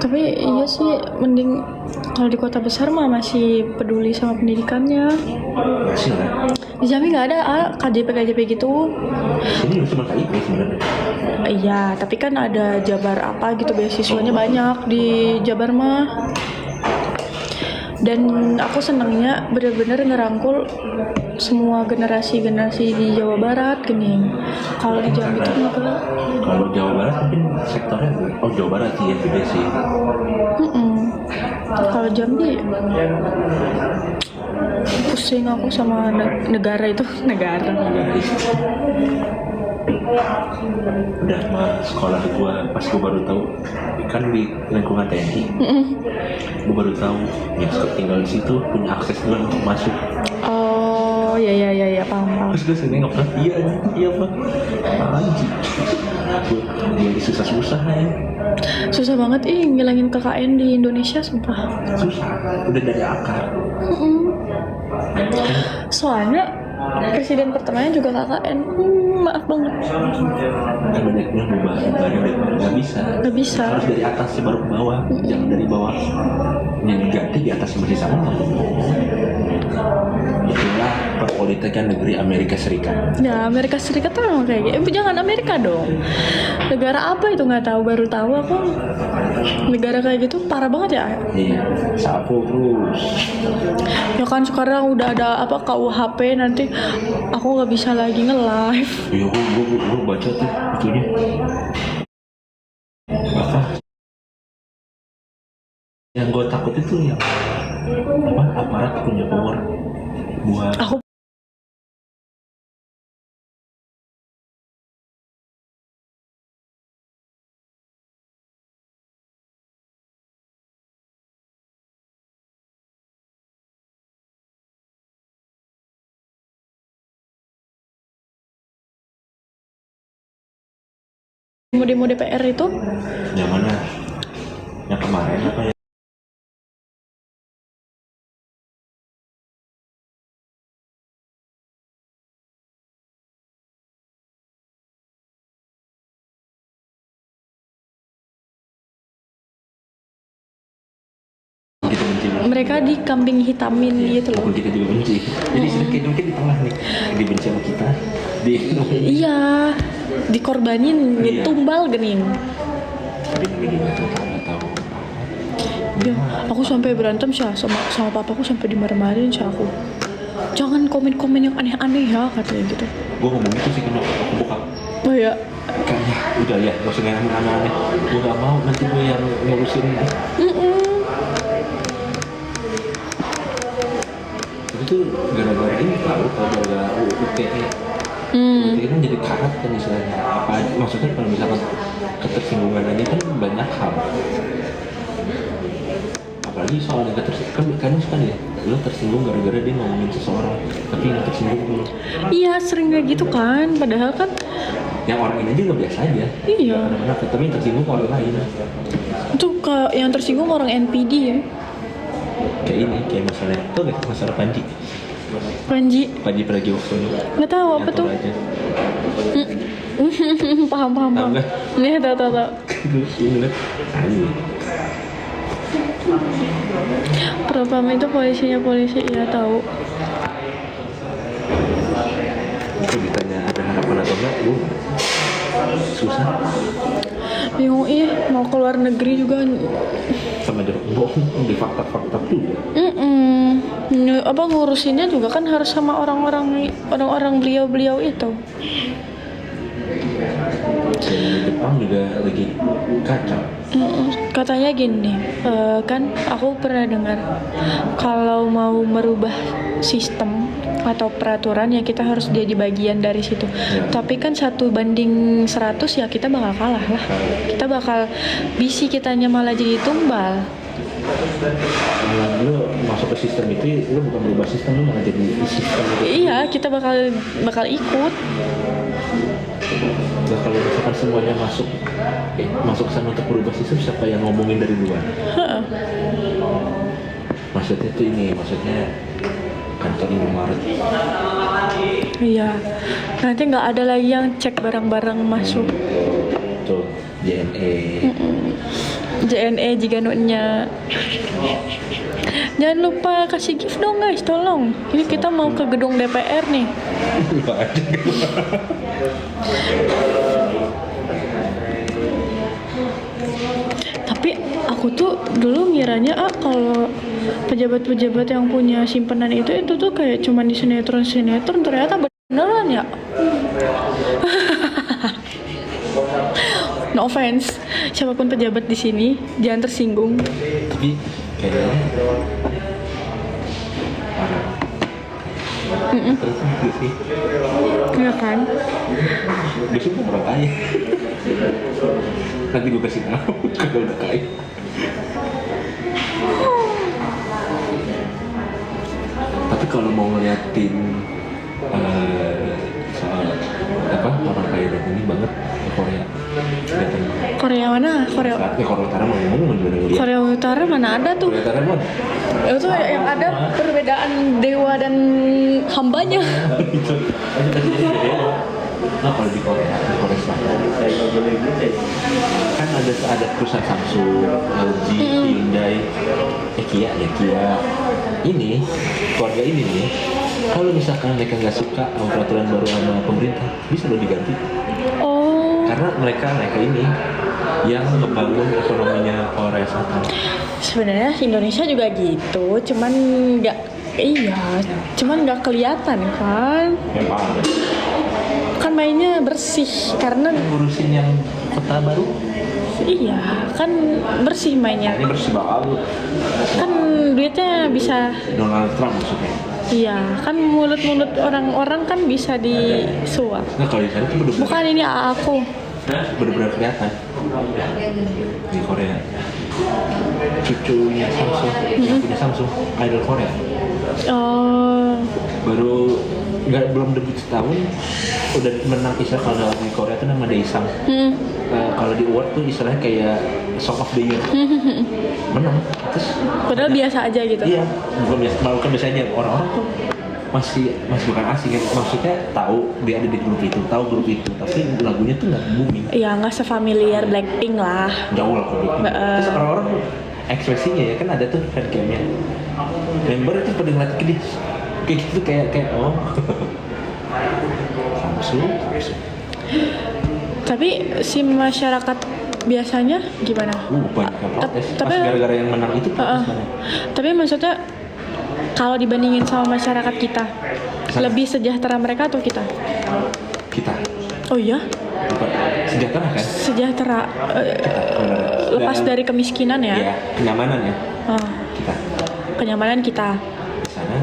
Tapi iya sih, mending kalau di kota besar mah masih peduli sama pendidikannya. Masih lah. Di Jambi nggak ada KJP gitu. Sini cuma KIP sebenarnya. Iya, tapi kan ada Jabar apa gitu, beasiswanya banyak di Jabar mah. Dan aku senangnya bener-bener ngerangkul semua generasi di Jawa Barat gini. Kalau di Jambi itu enggak. Kalau Jawa Barat mungkin sektornya Jawa Barat sih yang gede sih. Kalau Jambi pusing aku sama negara itu. Udah mah sekolah gua pas gua baru tahu kan di lingkungan TNI. Gua baru tahu yang tinggal di situ punya akses duluan untuk masuk. Oh ya paham. Terus gue sering nengok, iya Pak, anjing. Gue susah-susah ya. Susah banget ngilangin KKN di Indonesia, sumpah. Susah, udah dari akar. Soalnya presiden pertamanya juga KKN. Maaf banget. Kan banyaknya bareng nggak bisa. Harus dari atas sih baru ke bawah, jangan dari bawah. Yang diganti di atas masih sama. Itulah perpolitikan negeri Amerika Serikat. Ya Amerika Serikat tuh emang kayak gitu. Jangan Amerika dong. Negara apa itu nggak tahu, baru tahu aku. Negara kayak gitu parah banget ya. Iya, sapu terus. Ya kan sekarang udah ada KUHP, nanti aku nggak bisa lagi nge-live. Iya, gue baca tuh itunya. Apa? Yang gue takut itu yang aparat punya power buat Aku demo DPR itu yang mana? Yang kemarin apa ya? mereka di kambing hitamin gitu loh. Kita juga benci. Jadi sedikit mungkin di tengah nih dibenci sama kita. Iya, dikorbanin, tumbal gening. Tapi nggak tahu. Ya, aku sampai berantem sih sama papaku, sampai dimarah-marahin sih aku. Jangan komen-komen yang aneh-aneh ya, katanya gitu. Gue ngomong itu sih kenapa aku buka. Oh ya. Kayaknya udah ya, gak usah yang aneh-aneh. Gue gak mau nanti gue yang ngurusin. Itu gara-gara ini tahu gara-gara UTE. UTE kan jadi karat kan istilahnya. Apa maksudnya kalau misalkan ketersinggungan aja kan banyak hal. Apalagi soal yang ketersinggungan kan suka ya, lo tersinggung gara-gara dia ngomongin seseorang tapi yang tersinggung dulu. Iya, sering kayak gitu kan, padahal kan yang orang ini aja nggak biasa aja. Iya. Tapi yang tersinggung orang lain. Itu yang tersinggung orang NPD ya. Kayak masalah Panji Pragiwaksono. nggak tahu apa tuh. paham nih tahu. Propam itu polisi ya, tahu. Itu ditanya ada harapan atau enggak, susah. Bingung mau keluar negeri juga. Sama aja bohong di fakta juga. Ngurusinnya juga kan harus sama orang beliau itu. Dan di Jepang juga lagi kacau. Katanya gini, kan aku pernah dengar kalau mau merubah sistem atau peraturan ya kita harus jadi bagian dari situ. Ya. Tapi kan 1:100 ya kita bakal kalah lah. Kita bakal bisi kitanya malah jadi tumbal. Malah lu masuk ke sistem itu, lu bukan merubah sistem, lu malah jadi sistem itu. Iya, kita bakal ikut. Nah, kalau misalkan semuanya masuk sana untuk berubah sistem, siapa yang ngomongin dari luar? Maksudnya tuh kantor Indomaret. Iya, nanti nggak ada lagi yang cek barang-barang masuk. Tuh, JNE. JNE jika nya. Jangan lupa kasih gift dong guys, tolong. Ini kita mau ke gedung DPR nih. Nggak ada. Tapi aku tuh dulu ngiranya kalau pejabat-pejabat yang punya simpanan itu tuh kayak cuman di sinetron, ternyata beneran ya. No offense, siapapun pejabat di sini jangan tersinggung. Tapi kayaknya terus sih Iya kan? gue sih mau orang kaya. Nanti gue kasih tahu kalau udah kaya. Tapi kalau mau ngeliatin soal apa orang kaya dan ini banget ke Korea. Kelihatan. Korea mana? Korea Korea Utara mau ngomong juga lihat. Korea Utara mana ada tuh? Korea Utara mau. Itu yang ada perbedaan dewa dan hambanya. Itu nah kalau di Korea Selatan kan ada perusahaan Samsung, LG, Hyundai, Kia ini keluarga ini nih, kalau misalkan mereka nggak suka sama peraturan baru sama pemerintah bisa lo diganti Oh, karena mereka ini yang membangun ekonominya Korea Selatan. sebenarnya Indonesia juga gitu, cuman nggak kelihatan kan? Kan mainnya bersih karena Ngurusin yang kota baru iya kan bersih mainnya. ini bersih banget. Kan duitnya bisa Donald Trump maksudnya. iya kan mulut-mulut orang-orang kan bisa disuap. Nah kalau di sana tuh bener-bener Bukan ini aku. bener-bener kelihatan di Korea. Cucunya Samsung yang punya Samsung idol Korea Oh, baru belum debut setahun udah menang istilah kalau di Korea itu nama Daesang. Kalau di award tuh istilahnya kayak Song of the Year. Menang terus padahal biasa aja gitu. iya bukan biasa malu kan biasanya orang-orang tuh masih bukan asing ya, maksudnya tahu dia ada di grup itu, tahu grup itu, tapi lagunya tuh nggak booming. Iya nggak sefamiliar Blackpink lah. Jauh lah kalau gitu. Terus orang-orang tuh ekspresinya ya kan ada tuh fancamnya member itu pada ngeliat ke dia kayak gitu kayak oh Samsung. Tapi si masyarakat biasanya gimana? Banyak yang protes Tapi pas gara-gara yang menang itu protes banyak. tapi maksudnya kalau dibandingin sama masyarakat kita, lebih sejahtera mereka atau kita? Kita Oh iya, bukan sejahtera kan sejahtera. Lepas Dalam- dari kemiskinan ya. iya kenyamanan ya Oh, kita kenyamanan kita. di sana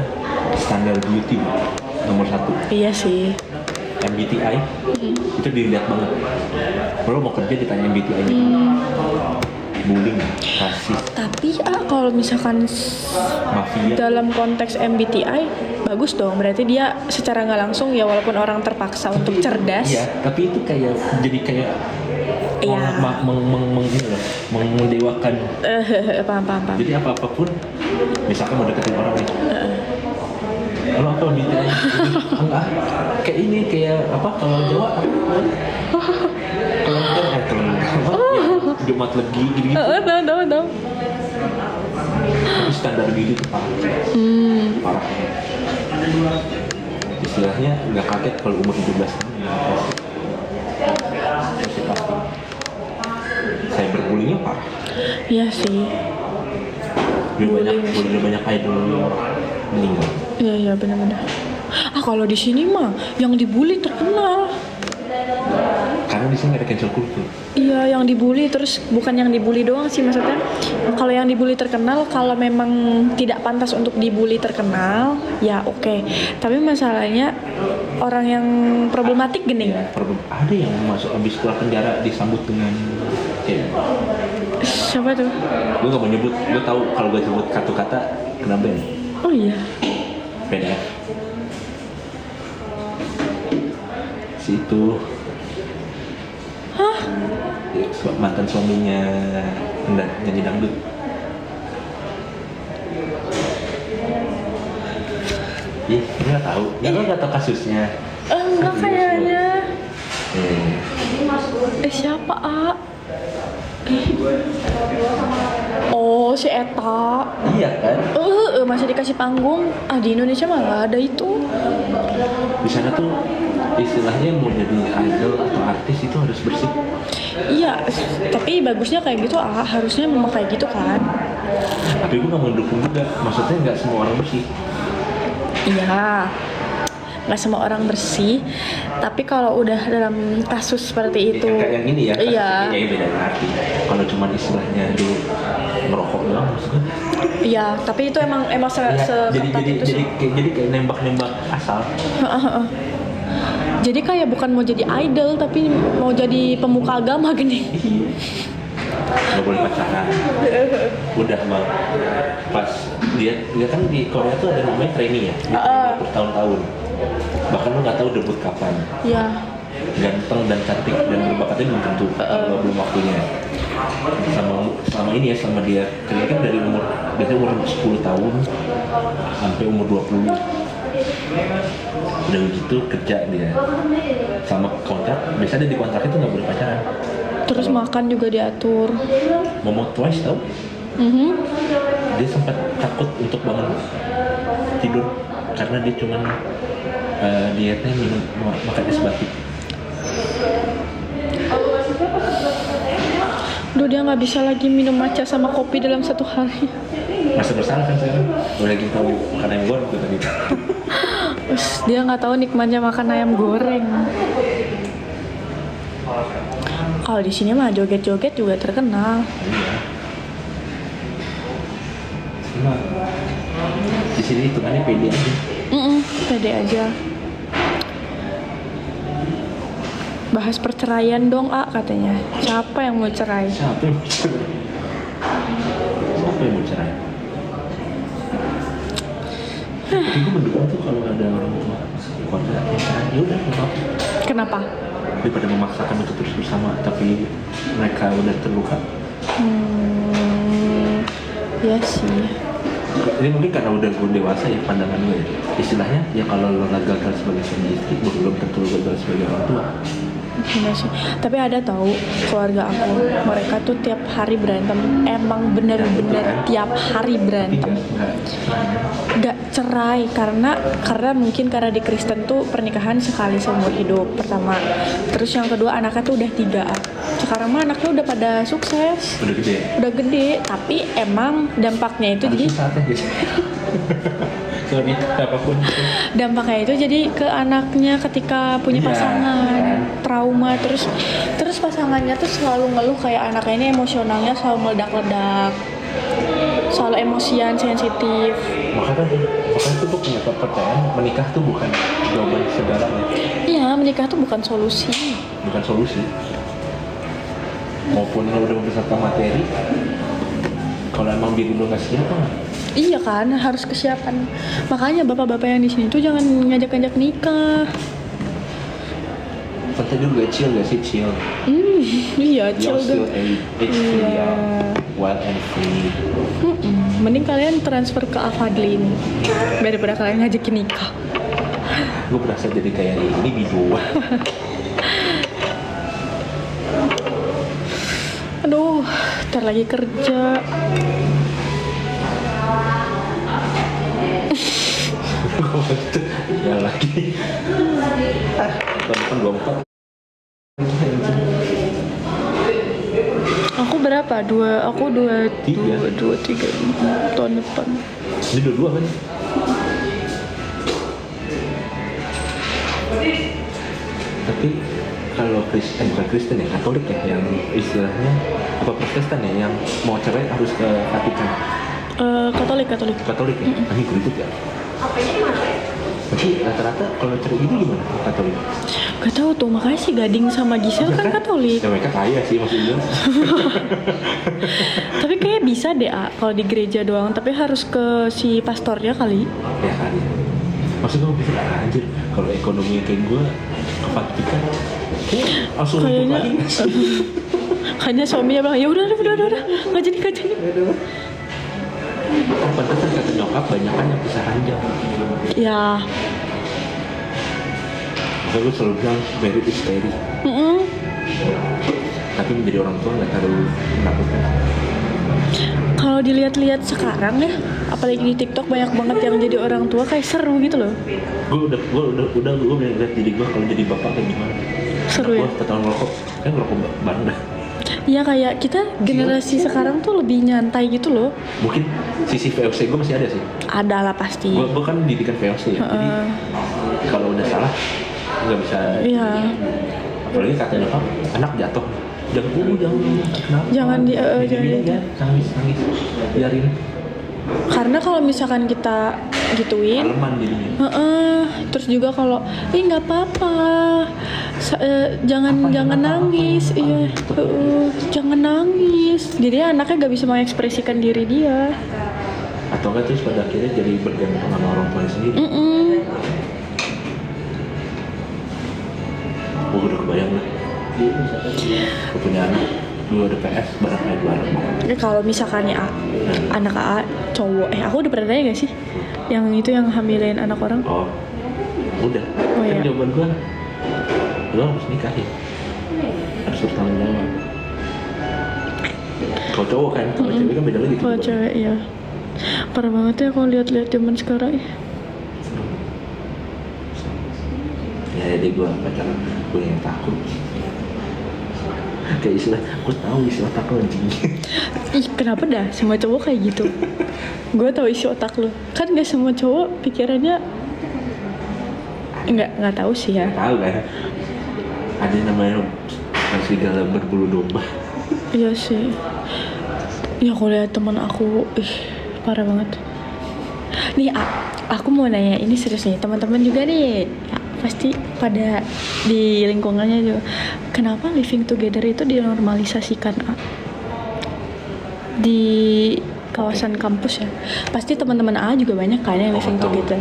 standar beauty nomor 1 Iya sih. MBTI itu dilihat banget. Kalau mau kerja ditanya MBTI bullying, rasis, Tapi kalau misalkan mafia. dalam konteks MBTI bagus dong. Berarti dia secara nggak langsung ya walaupun orang terpaksa untuk cerdas. Iya, tapi itu kayak jadi kayak Iya. mendewakan. Paham. Jadi apapun, misalkan mau deketin orang nih. Kalau apa MBTI? Enggak, kayak ini kayak apa? Kalau Jawa kalau Jumat Legi gitu. Tahu. Tapi standar gitu tuh parah. Istilahnya nggak kaget kalau umur 17 tahun masih pasti. Cyberbullyingnya parah. Iya sih. Udah banyak idol meninggal. Iya benar-benar. Kalau di sini mah yang dibully terkenal. Karena di sini ada cancel culture. Iya, yang dibully terus bukan yang dibully doang sih maksudnya. Kalau yang dibully terkenal, kalau memang tidak pantas untuk dibully terkenal, ya oke. Tapi masalahnya orang yang problematik gini. Ada yang masuk habis keluar penjara disambut dengan Siapa tuh? gue gak mau nyebut, gue tahu kalau gue sebut kata-kata kena ban. Oh iya. PDF si itu mantan suaminya nyanyi dangdut. Ih, gue nggak tahu. Gue nggak tahu kasusnya. Enggak kayaknya. Hmm. Siapa, A? Oh si Eta. Iya kan? Masih dikasih panggung. Di Indonesia mah nggak ada itu. Di sana tuh istilahnya mau jadi idol atau artis itu harus bersih. Iya, tapi bagusnya kayak gitu harusnya memang kayak gitu kan. Tapi gue nggak mendukung juga. Maksudnya nggak semua orang bersih. Iya, nggak semua orang bersih. Tapi kalau udah dalam kasus seperti itu, Kayak yang ini ya. Iya. Kasus ini ya beda arti. Kalau cuma istilahnya dulu ngerokok doang maksudnya. Iya, tapi itu emang Ya, seketat itu sih. jadi kayak nembak asal. Jadi kayak bukan mau jadi idol tapi mau jadi pemuka agama gini. Nggak boleh pacaran. Udah bang. Pas dia kan di Korea tuh ada namanya trainee ya. Bertahun-tahun. Bahkan lo nggak tahu debut kapan. Iya. Ganteng dan cantik dan berbakatnya belum tentu kalau belum waktunya. Selama ini ya, selama dia kerja kan dari biasanya umur 10 tahun sampai umur 20. Udah begitu kerja dia sama kontrak, biasanya di kontrak itu nggak boleh pacaran. Terus makan juga diatur. Momo Twice tau? Dia sempat takut untuk bangun tidur karena dia cuman dietnya minum makan es batu. Duh, dia nggak bisa lagi minum matcha sama kopi dalam satu hari. Masa bersalah kan sekarang? Udah lagi tahu makan ayam goreng tuh tadi. Dia nggak tahu nikmatnya makan ayam goreng. Kalau di sini mah joget-joget juga terkenal. Iya. Cuma di sini hitungannya pede aja. Pede aja. Bahas perceraian dong, katanya. Siapa yang mau cerai? Siapa yang mau cerai? Siapa yang mau cerai? Tapi gue mendukung tuh kalau ada orang tua keluarga yang cerai, ya udah nggak apa-apa. Kenapa? Daripada memaksakan untuk terus bersama tapi mereka udah terluka. Ya sih. Ini mungkin karena udah gue dewasa ya pandangan gue ya. Istilahnya ya kalau lo nggak gagal sebagai suami istri, belum tentu lo gagal sebagai orang tua. Bener sih. Tapi ada tahu keluarga aku, mereka tuh tiap hari berantem. Emang bener-bener tiap hari berantem. Gak cerai karena mungkin karena di Kristen tuh pernikahan sekali seumur hidup pertama. Terus yang kedua anaknya tuh udah 3. Sekarang mah anaknya udah pada sukses. Udah gede. Tapi emang dampaknya itu jadi Sorry, apapun itu. Dampaknya itu jadi ke anaknya ketika punya pasangan, trauma, terus pasangannya tuh selalu ngeluh kayak anaknya ini emosionalnya selalu meledak-ledak, selalu emosian, sensitif. Makanya tuh gue punya kepercayaan menikah tuh bukan jawaban segalanya. Iya, menikah tuh bukan solusi. Bukan solusi. Maupun lo udah membesarkan materi, kalau emang diri lo nggak siap kan? Iya kan, harus kesiapan. Makanya bapak-bapak yang di sini tuh jangan ngajak-ngajak nikah. Santai dulu ya, chill gak sih? Chill. Iya, chill You're still age free ya. Wild and free. Mending kalian transfer ke Avadlin daripada kalian ngajakin nikah. Gue berasa jadi kayak ini bidua. Aduh, ntar lagi kerja. Ya lagi. Tahun 24. Aku berapa? Aku 23 tahun depan. Ini 22 kan? Tapi kalau bukan Kristen ya, Katolik ya, yang istilahnya apa Protestan ya, yang mau cerai harus ke Vatikan. Katolik. Katolik ya, ini berikut ya. Tapi rata-rata kalau cerai itu gimana Katolik? Gak tahu tuh, makanya si Gading sama Gisel kan Katolik. Ya mereka kaya sih maksudnya. Tapi kayak bisa deh kalau di gereja doang, tapi harus ke si pastornya kali. Ya kali. Maksudnya gue pikir anjir, kalau ekonominya kayak gue ke Vatikan, langsung kayaknya lagi nggak sih? hanya suaminya bilang ya udah nggak jadi. Pantesan kata nyokap banyak kan yang pisah ranjang. Ya. Makanya gue selalu bilang married is scary. Tapi menjadi orang tua nggak terlalu menakutkan. Kalau kalau dilihat-lihat sekarang ya, apalagi di TikTok banyak banget yang jadi orang tua kayak seru gitu loh. Gue lihat diri gue kalau jadi bapak kayak gimana. Seru ya? Gue ketahuan ngerokok, kan ngerokok bareng dah. Iya kayak kita generasi sekarang tuh lebih nyantai gitu loh. Mungkin sisi VOC gue masih ada sih. Ada lah pasti. Gue kan didikan VOC ya, jadi kalau udah salah nggak bisa. Iya. Apalagi kata nyokap, anak jatuh, jangan kenapa? Jangan jangan nangis, biarin. Karena kalau misalkan kita gituin, Kaleman jadinya. terus juga kalau, nggak apa-apa, jangan nangis, iya, jangan nangis. Jadi anaknya nggak bisa mengekspresikan diri dia. Atau enggak terus pada akhirnya jadi bergantung sama orang tua sendiri. Gue udah kebayang lah. Gue punya anak, gue ada PS bareng. Kalau misalkan ya anak AA cowok, aku udah pernah nanya gak sih? Yang itu yang hamilin anak orang? Oh, udah. Oh, Kan iya. jawaban gue, lo harus nikahin, harus bertanggung jawab. Kalau cowok kan, kalau cewek kan beda lagi. Kalau cewek iya. Parah banget ya kalau lihat-lihat zaman sekarang. Ya jadi gue pacaran, gue yang takut. Kayak istilah, gue tahu istilah takut anjing. Ih, kenapa dah semua cowok kayak gitu? Gue tahu isi otak lo. Kan gak semua cowok pikirannya nggak tahu sih ya. Tahu kan? Ada yang namanya serigala berbulu domba. Iya sih. Ya kalau lihat teman aku, parah banget. Nih, aku mau nanya ini serius nih, teman-teman juga nih. Ya, pasti pada di lingkungannya juga. Kenapa living together itu dinormalisasikan, di kawasan kampus ya? Pasti teman-teman A juga banyak kan yang living together.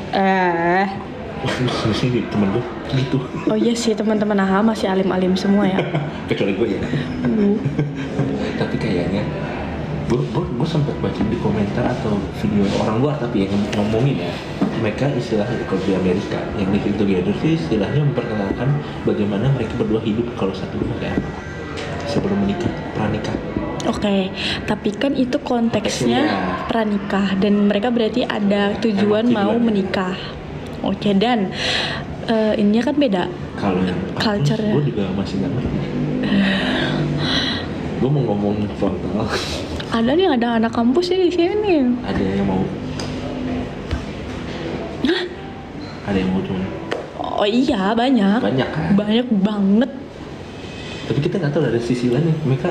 Sini temen gue gitu. Oh iya sih, teman-teman A masih alim-alim semua ya. Kecuali gue ya. Tapi kayaknya gue sempat baca di komentar atau video orang luar tapi yang ngomongin ya, mereka istilahnya kalau di Amerika yang living together sih istilahnya memperkenalkan bagaimana mereka berdua hidup kalau satu rumah kayak apa sebelum menikah, pranikah. Oke, tapi kan itu konteksnya Konteksnya. pranikah dan mereka berarti ada tujuan mau menikah. Oke, dan ininya kan beda. Kalau yang Culture-nya. gue juga masih nggak ngerti. Gue mau ngomong frontal. Ada nih, ada anak kampus sih di sini. Ada yang mau. Ada yang mau cuman. Oh iya, banyak. Banyak kan. Banyak banget. Tapi kita nggak tahu dari sisi lain nih, mereka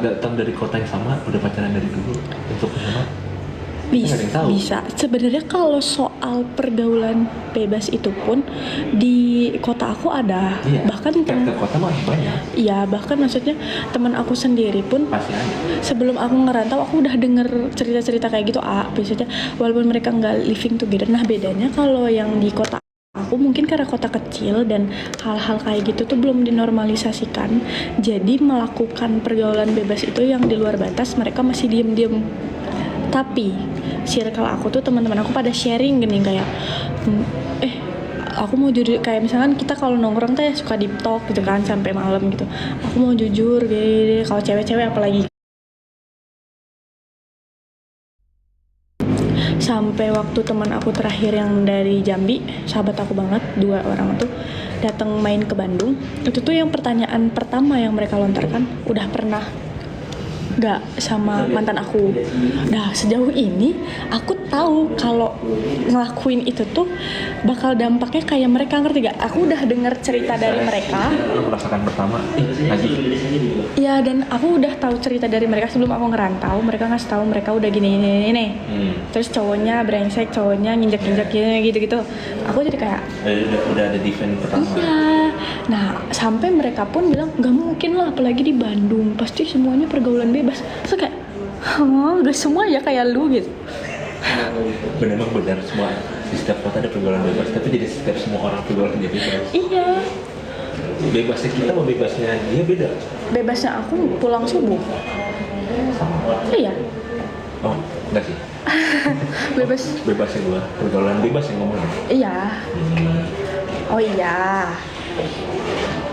datang dari kota yang sama, udah pacaran dari dulu untuk sama. Bisa, Nggak ada yang tahu. bisa. Sebenarnya kalau soal pergaulan bebas itu pun di kota aku ada. Iya. Bahkan ke kota mah banyak. iya, bahkan maksudnya teman aku sendiri pun Pasti ada. sebelum aku ngerantau aku udah denger cerita-cerita kayak gitu, biasanya walaupun mereka nggak living together. Nah bedanya kalau yang di kota aku mungkin karena kota kecil dan hal-hal kayak gitu tuh belum dinormalisasikan, jadi melakukan pergaulan bebas itu yang di luar batas mereka masih diem-diem. Tapi circle aku tuh teman-teman aku pada sharing gini kayak aku mau jujur, kayak misalkan kita kalau nongkrong tuh ya suka deep talk gitu kan sampai malam gitu. Aku mau jujur gini, kalau cewek-cewek apalagi. Sampai waktu teman aku terakhir yang dari Jambi, sahabat aku banget, 2 orang tuh datang main ke Bandung. Itu tuh yang pertanyaan pertama yang mereka lontarkan, udah pernah nggak sama mantan aku. Nah sejauh ini aku tahu kalau ngelakuin itu tuh bakal dampaknya kayak mereka, ngerti gak? Aku udah dengar cerita dari mereka. Lo merasakan pertama, lagi. Iya, dan aku udah tahu cerita dari mereka sebelum aku ngerantau. Mereka ngasih tahu mereka udah gini. Terus cowoknya brengsek, cowoknya nginjek-nginjek gitu-gitu. Aku jadi kayak Udah ada defense pertama. iya. Nah, sampai mereka pun bilang gak mungkin lah, apalagi di Bandung, pasti semuanya pergaulan bebas. Terus kayak, udah semua ya kayak lu gitu. Benar semua di setiap kota ada pergaulan bebas, tapi jadi setiap semua orang pergaulan dia bebas. Iya. Bebasnya kita sama bebasnya dia beda. Bebasnya aku pulang subuh. Iya. Oh, enggak sih. Bebasnya gua, pergaulan bebas yang ngomong. Iya. Oh iya.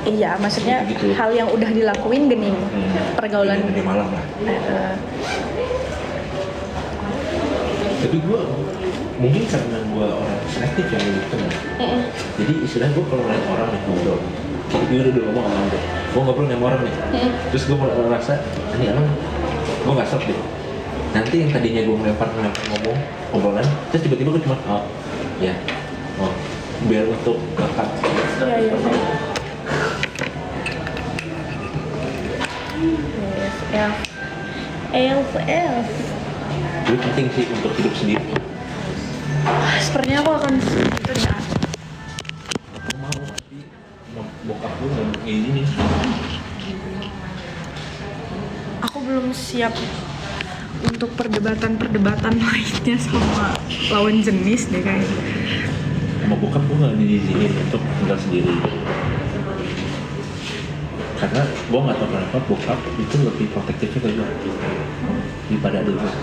Iya, maksudnya Gitu-gitu. hal yang udah dilakuin gini, pergaulan. Di malam lah. Tapi gue mungkin karena gue orang selektif yang lebih kenal. Jadi istilahnya gue kalau ngeliat orang nih ngobrol, gue udah ngomong sama orang, gue ngobrol sama orang nih, terus gue merasa ini orang gue nggak sok deh. Nanti yang tadinya gue ngelempar ngomong obrolan, terus tiba-tiba gue cuma ya, biar untuk kakak. Iya. Elf. Itu penting sih untuk hidup sendiri. Sepertinya aku akan itu ya. Aku mau tapi bokap gue nggak kayak gini. Aku belum siap untuk perdebatan lainnya sama lawan jenis deh kayaknya. Sama bokap gue nggak diizinin untuk tinggal sendiri. Karena gue nggak tahu kenapa bokap itu lebih protektifnya ke gue daripada adik gue.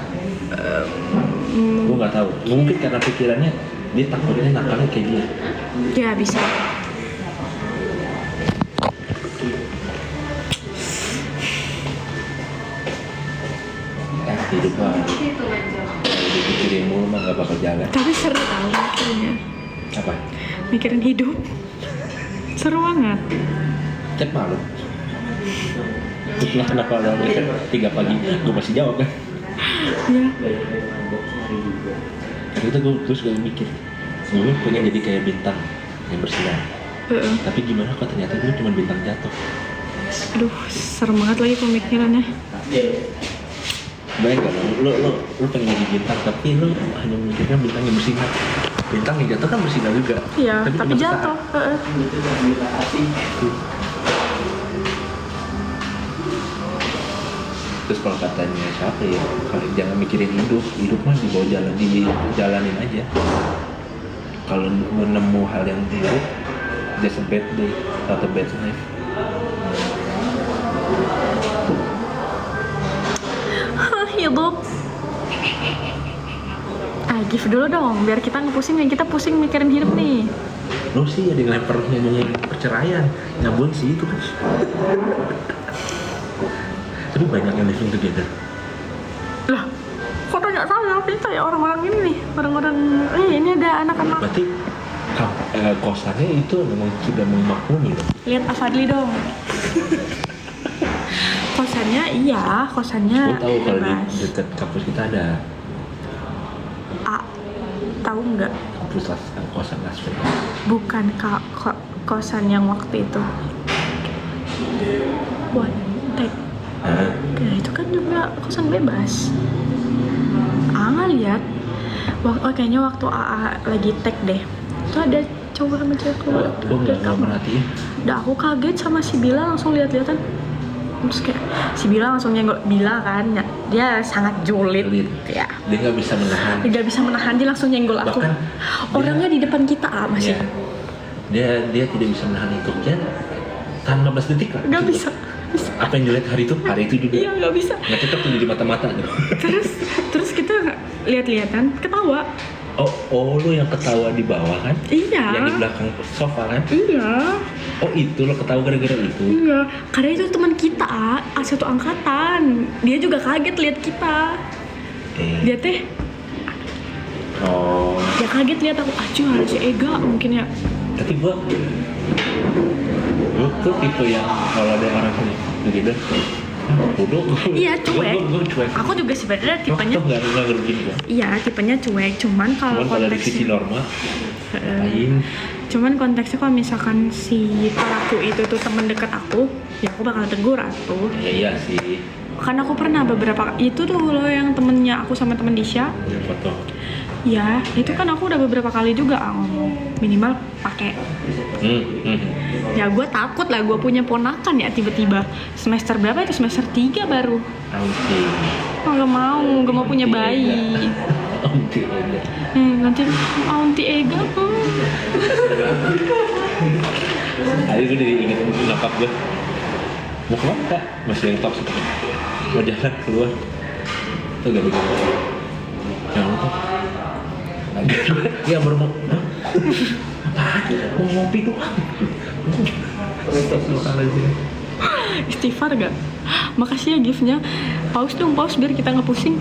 Gue nggak tahu. Mungkin karena pikirannya dia takutnya nakalnya kayak dia. Ya bisa. Hidup mah kalau dipikirin mulu mah nggak bakal jalan. Tapi seru tau makanya. Apa? Mikirin hidup. Seru banget. Cek malu. Itulah kenapa orang mikir 3 pagi gue masih jawab kan. Ya. Karena itu gue mikir gue pengen jadi kayak bintang yang bersinar. Tapi gimana kok ternyata gue cuma bintang jatuh. Aduh, serem banget lagi pemikirannya. Bayang gak lo pengen jadi bintang tapi lo hanya memikirkan bintang yang bersinar. Bintang yang jatuh kan bersinar juga. Iya, tapi cuma jatuh. Terus kalau katanya siapa ya, kalau jangan mikirin hidup mah dijalanin aja. Kalau menemu hal yang buruk, just a bad day atau bad life. Hidup. Give dulu dong, biar kita nggak pusing, kita pusing mikirin hidup nih. Lo sih ada yang lempar ngomongin perceraian, nyambung sih itu kan. Tapi banyak yang living together. Lah, kok tanya saya? Kita ya orang-orang ini nih, orang-orang ini ada anak-anak. Berarti kosannya itu memang sudah memaklumi dong. Lihat Afadli dong. Kosannya iya, kosannya Lo tahu kalau di bebas. dekat kampus kita ada Tahu nggak? kampus kosan Las Vegas. Bukan kosan yang waktu itu. Wah, tek. Ya, itu kan juga kosan bebas. Lihat. Kayaknya waktu AA lagi tag deh. Itu ada cowok sama cewek keluar. Gue nggak merhatiin. Udah aku kaget sama si Bila langsung lihat-lihatan. Terus kayak si Bila langsung nyenggol Bila kan, dia sangat julid. Ya. Dia nggak bisa menahan. Dia bisa menahan, dia langsung nyenggol aku. Bahkan orangnya di depan kita masih. Ya, dia tidak bisa menahan itu. Dia tahan 15 detik lah. Nggak bisa. Apa yang dilihat hari itu juga. Iya, nggak bisa. Nggak cocok tuh di mata-mata tuh. Terus kita lihat-lihatan, ketawa. Oh, lo yang ketawa di bawah kan? Iya. Yang di belakang sofa kan? Iya. Oh, itu lo ketawa gara-gara itu? Iya, karena itu teman kita, satu angkatan. Dia juga kaget lihat kita. Dia teh, dia kaget lihat aku. Acuh, ada si Ega mungkin ya. Tapi gua tuh tipe yang kalau ada orang begitu, bodoh. Iya, cuek. Gua cuek. Aku juga sebenarnya tipenya. Tuh nggak ngerugin gua. Iya, tipenya cuek. Cuman kalau dari sisi konteksnya, normal, lain. cuman konteksnya kalau misalkan si pelaku itu tuh teman dekat aku, ya aku bakal tegur atuh. Ya iya sih. Kan aku pernah beberapa itu tuh loh yang temennya aku sama temen Disha. Ya, foto. Ya, itu kan aku udah beberapa kali juga ngomong minimal pakai. Ya gue takut lah, gue punya ponakan ya tiba-tiba semester berapa itu, semester 3 baru. Gak mau punya bayi. Nanti Auntie Ega. Hari gue jadi inget nyokap gue. Mau kemana kak? Masih yang toxic. Mau jalan keluar. Tuh gak begitu. Yang itu. Ya baru mau. Mau ngopi doang. Astagfirullahaladzim. Istighfar gak? Makasih ya giftnya. Pause dong, pause biar kita nggak pusing.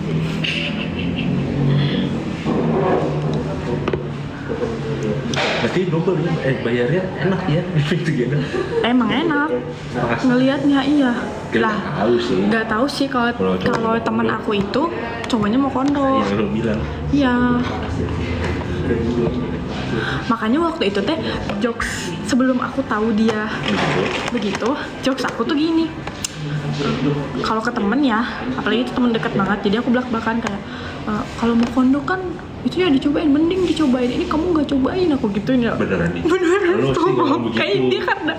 Berarti double ya, bayarnya enak ya gitu gitu. Emang enak. Makasih. Ngelihatnya iya. Lah, Tahu sih. nggak tahu sih kalau teman aku itu cowoknya mau kondo. Yang lo bilang. Iya. Makanya waktu itu teh jokes sebelum aku tahu dia begitu, jokes aku tuh gini. Kalau ke temen ya, apalagi itu temen deket banget, jadi aku belak-belakan kayak kalau mau kondo kan itu ya dicobain, mending dicobain. Ini kamu nggak cobain, aku gituin ya. Beneran nih. Beneran Lo sih ngomong begitu. kayak dia karena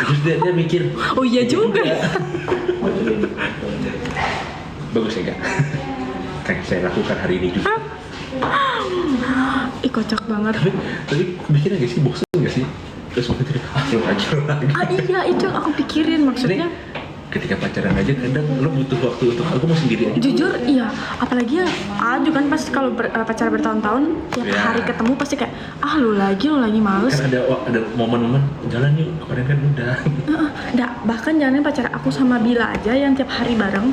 Terus dia mikir. oh iya juga. Bagus ya kak. Kayak saya lakukan hari ini juga. Ih kocak banget. Tapi mikirnya gak sih, bosan gak sih? Terus begitu, lo aja lagi. Iya itu yang aku pikirin maksudnya. Ketika pacaran aja kadang lo butuh waktu untuk aku mau sendiri aja. Jujur iya, apalagi ya Aju kan pas kalau pacaran bertahun-tahun tiap Ya. hari ketemu pasti kayak lu lagi males. Kan ada momen-momen jalan yuk, kemarin kan udah. Bahkan jangan pacaran aku sama Bila aja yang tiap hari bareng.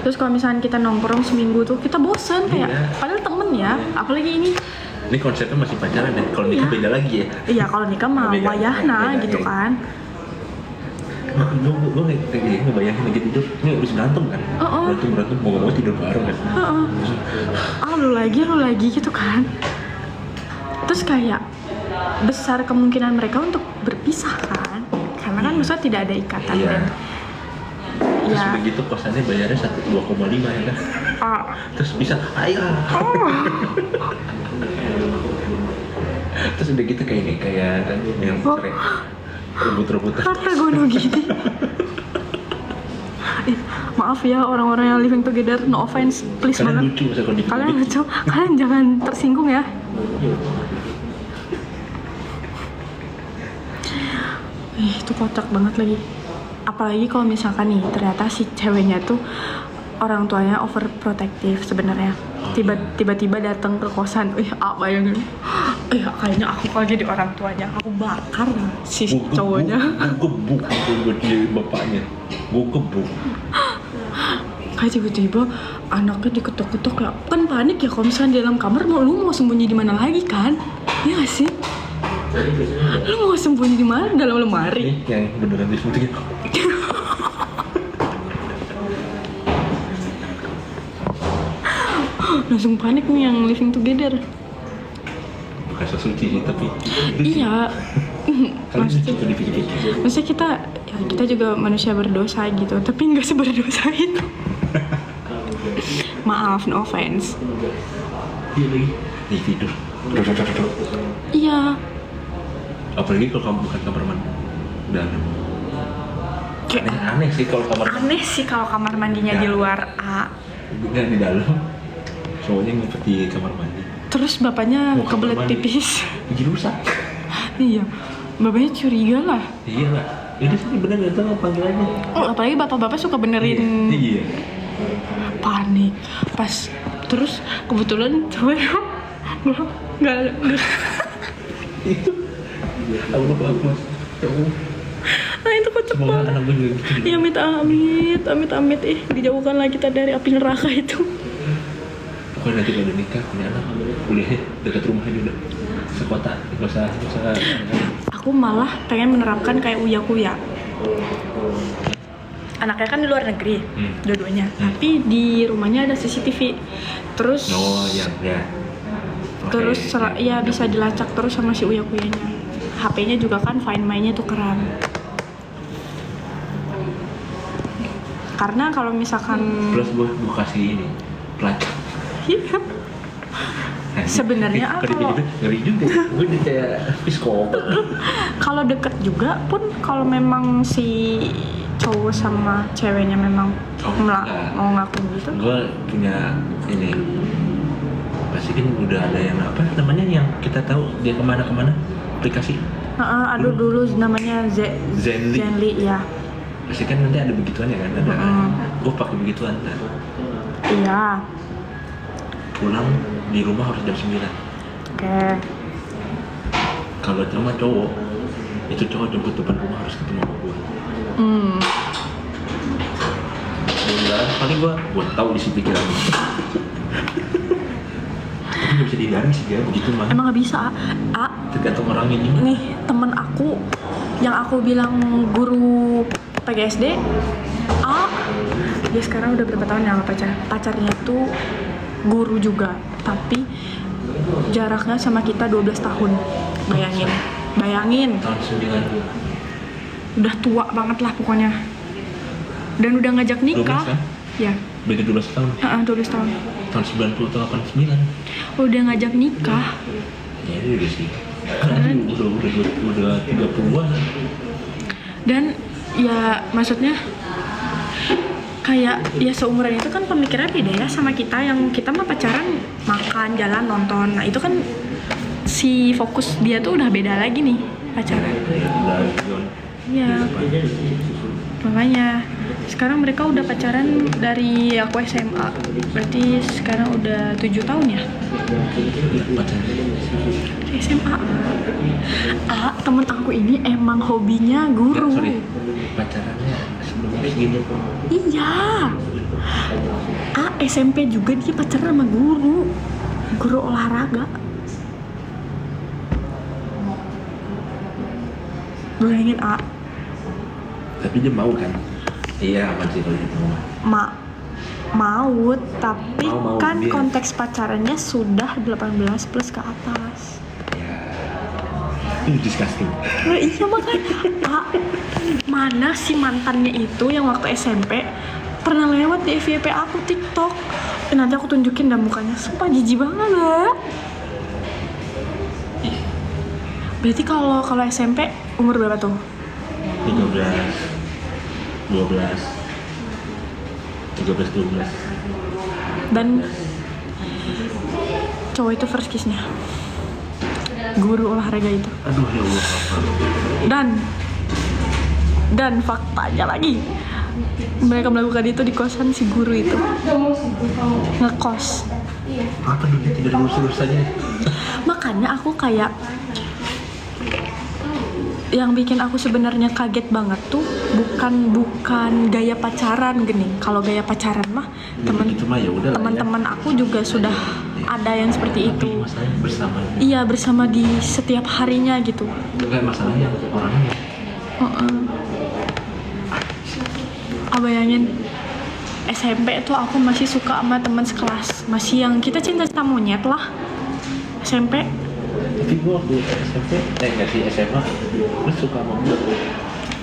Terus kalau misalnya kita nongkrong seminggu tuh kita bosen kayak Iya. padahal temen ya, apalagi ini. Ini konsepnya masih pacaran deh, kalau nikah Iya. beda lagi ya. Iya kalau nikah mah Beda, wayahna beda, gitu iya. kan. Gue ngebayangin lagi tidur, ini habis berantem kan? Berantem, mau tidur bareng kan? Lu lagi gitu kan. Terus kayak besar kemungkinan mereka untuk berpisah kan, karena kan maksudnya tidak ada ikatan Iya. dan Terus ya begitu kosannya bayarnya 2,5 ya kan? Terus bisa, ayo. Terus udah gitu kayak kan yang cerai rebut-rebutan. harta gono gini. Maaf ya orang-orang yang living together, no offense, please Kalian banget. lucu masa kalau Kalian dipikir. lucu, kalian jangan tersinggung ya. Itu kocak banget lagi. Apalagi kalau misalkan nih ternyata si ceweknya tuh orang tuanya overprotective sebenarnya. Tiba-tiba datang ke kosan, bayangin. Kayaknya aku kalau jadi orang tuanya, aku bakar si cowoknya. Gue gebuk buat dia bapaknya. Gue gebuk. Kayak tiba-tiba anaknya diketok-ketok ya, kan panik ya kalau misalnya di dalam kamar lu mau sembunyi di mana lagi kan? Iya gak sih? Lu mau sembunyi di mana? Dalam lemari? Ini yang beneran disebutin. Langsung panik nih yang living together. Bukan sesuci sih tapi. Iya. Kalau itu dipikir-pikir. Maksudnya kita juga manusia berdosa gitu, tapi nggak seberdosa itu. Maaf, no offense. Iya lagi. Nih tidur. Duduk. Iya. Apalagi kalau kamu bukan kamar mandi. Dalam. Kayak Aneh sih kalau kamar mandi. aneh sih kalau kamar mandinya di Ya. luar Enggak di dalam. Cowoknya ngumpet di kamar mandi. Terus bapaknya Mau kamar kebelet mandi. pipis. Bikin rusak. Iya. Bapaknya curiga lah. Iya lah. Ini sih bener itu panggil aja. Apalagi bapak-bapak suka benerin. Iya. Panik. Pas terus kebetulan cowoknya nggak Itu. Allah Akbar. Ya Allah. itu kocak Semoga banget. anak gue juga gitu. Ya amit dijauhkanlah kita dari api neraka itu. Pokoknya nanti kalau udah nikah punya anak, kuliahnya dekat rumahnya udah sekota, nggak usah. Aku malah pengen menerapkan kayak Uya. Anaknya kan di luar negeri, dua-duanya. Tapi di rumahnya ada CCTV. Terus Oh ya. terus Oke. ya bisa dilacak terus sama si Uya-nya. HP-nya juga kan Find My-nya tuh keren. Karena kalau misalkan Plus gue kasih ini pelacak. Sebenarnya Kalau ngeri juga. Gue udah kayak psikopat. kalau deket juga pun kalau memang si cowok sama ceweknya memang Enggak. mau ngaku gitu. Gue punya ini. Pasti kan udah ada yang apa namanya yang kita tahu dia kemana aplikasi. Aduh dulu namanya Zenly. Zenly ya. Pasti kan nanti ada begituan ya kan ada. Gue pakai begituan kan. Iya. Pulang di rumah harus jam 9. Oke. Kalau sama cowok itu cowok jemput depan rumah harus ketemu sama gue. Dan paling gue tahu isi pikiran gue. Tapi nggak bisa dihindarin sih dia begitu mah. Emang nggak bisa, Tergantung orangnya nih. nih temen aku yang aku bilang guru PGSD, dia sekarang udah berapa tahun ya sama pacarnya tuh guru juga, tapi jaraknya sama kita 12 tahun. Bayangin Tahun 9. udah tua banget lah pokoknya, dan udah ngajak nikah. 12 kan? Ya, Beda 12 tahun. 12 tahun Tahun 90 atau 89. udah ngajak nikah. Ya ini udah sih. Udah 30-an. Dan ya maksudnya kayak ya seumuran itu kan pemikirannya beda ya sama kita, yang kita mah pacaran makan, jalan, nonton. Nah itu kan si fokus dia tuh udah beda lagi nih pacaran. Iya. Makanya sekarang mereka udah pacaran dari aku SMA. Berarti sekarang udah 7 tahun ya? Dari SMA. Temen aku ini emang hobinya guru. Sorry, pacarannya sebelum segini. Iya. SMP juga dia pacaran sama guru olahraga. Bayangin Tapi dia mau kan? Iya, aman sih kalau gitu. Mau, tapi Mau, kan dia. konteks pacarannya sudah 18 plus ke atas. Ya, itu disgusting. Nah, iya makanya mana si mantannya itu yang waktu SMP pernah lewat di FYP aku TikTok. Nanti aku tunjukin dah mukanya, sumpah jijik banget. Berarti kalau SMP umur berapa tuh? 13, 12, 12. Dan cowok itu first kiss-nya guru olahraga itu. Aduh ya Allah. Dan faktanya lagi, mereka melakukan itu di kosan si guru itu, ngekos. Apa dunia tidak lurus saja? Makanya aku kayak, yang bikin aku sebenarnya kaget banget tuh bukan gaya pacaran gini. Kalau gaya pacaran mah teman-teman aku juga sudah ada yang seperti itu. Masalahnya bersama. Iya, bersama di setiap harinya gitu. Enggak masalahnya orangnya. Bayangin SMP tuh aku masih suka sama teman sekelas, masih yang kita cinta monyet lah. SMP. Tapi gue waktu SMP, nggak sih SMA, gue suka sama gue.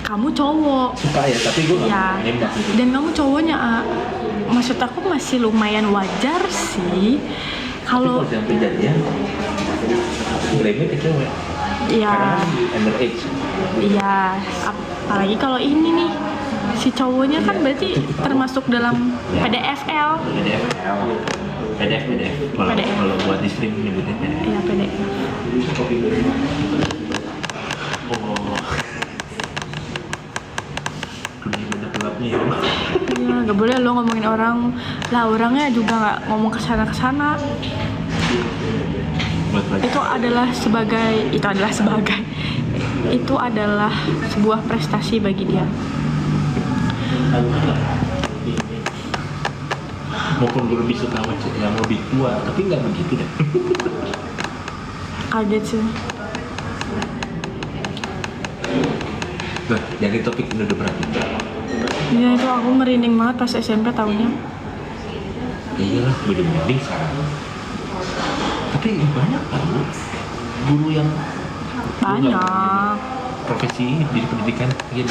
Kamu cowok. Suka ya, tapi gue nggak Ya. nembak gitu. Dan kamu cowoknya, maksud aku masih lumayan wajar sih. Kalau Kalau sampai jadian, remnya ke cewek. ya, Karena underage. iya. Apalagi kalau ini nih, si cowoknya kan berarti termasuk dalam PDFL. PDF. Kalau buat di stream nyebutnya PDF. Iya, PDF. Oh. Dunia banyak gelapnya ya Allah. Iya, nggak boleh lo ngomongin orang lah, orangnya juga nggak ngomong kesana. Buat belajar. Itu adalah sebuah prestasi bagi dia. Maupun gue lebih suka sama cewek yang lebih tua, tapi nggak begitu deh. Kaget sih. Nah, dari topik ini udah berat. Iya, itu aku merinding banget pas SMP tahunnya. Ya iyalah, gue udah merinding sekarang. Tapi banyak kan guru yang Banyak. profesi ini di pendidikan gitu,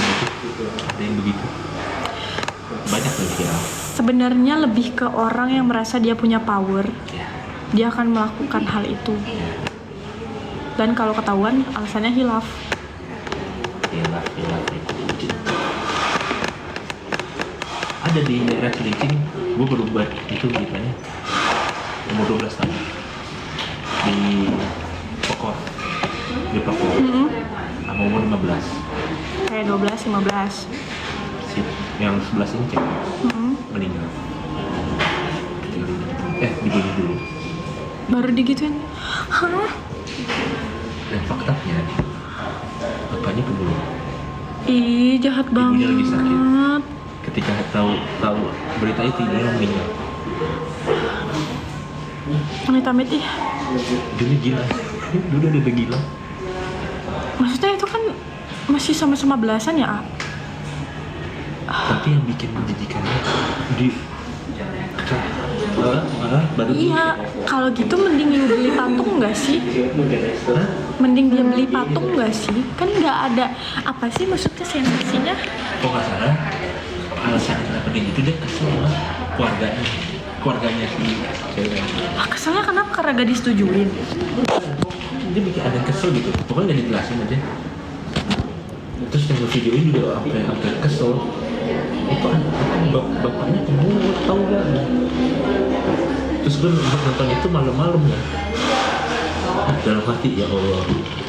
ada yang begitu. Banyak lagi ya. Sebenarnya lebih ke orang yang merasa dia punya power, Ya. dia akan melakukan hal itu. Dan kalau ketahuan, alasannya hilaf. Hilaf. Ada di daerah Cilincing, gue baru buat itu beritanya, umur 12 tahun di Pokor, sama umur 15. Kayak 12-15. Yang sebelah sini cewek meninggal. Dibunuh dulu. Baru digituin. Hah? Dan faktanya bapaknya pembunuh. Ih, jahat Ibunya lagi sakit. banget. Ketika tahu berita itu, ibunya meninggal. Amit-amit ih. Dulu gila. Dulu udah gila. Maksudnya itu kan masih sama-sama belasan ya, A? Tapi yang bikin menjijikannya di baru Iya, kalau gitu mending lu beli patung nggak sih? Hah? Mending dia beli patung nggak sih? Kan nggak ada apa sih maksudnya sensasinya? Kok nggak salah alasan kenapa dia itu, dia kesel sama keluarganya si cewek. Keselnya kenapa? Karena gak disetujuin. Dia bikin ada yang kesel gitu, pokoknya nggak dijelasin aja. Terus yang videoin juga sampai kesel. Itu bapaknya pembunuh, tahu gak? Terus gue nonton itu malam-malam ya. Dalam hati, ya Allah,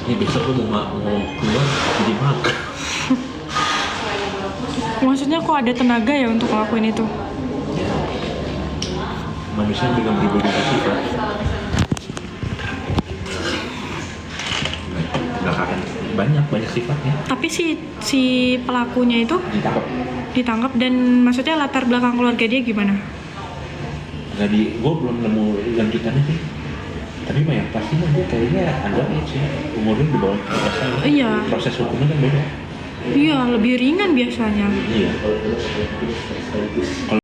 ini besok gue mau keluar jadi makan. Maksudnya kok ada tenaga ya untuk ngelakuin itu? Ya. Manusia dengan berbagai sifat. Belakangan banyak sifatnya. Tapi si pelakunya itu ditangkap dan maksudnya latar belakang keluarga dia gimana? Gue belum nemu lanjutannya sih. Tapi mah yang pasti dia kayaknya underage ya. Umurnya di bawah 13 tahun. Iya. Proses hukumnya kan beda. Iya, lebih ringan biasanya. Iya.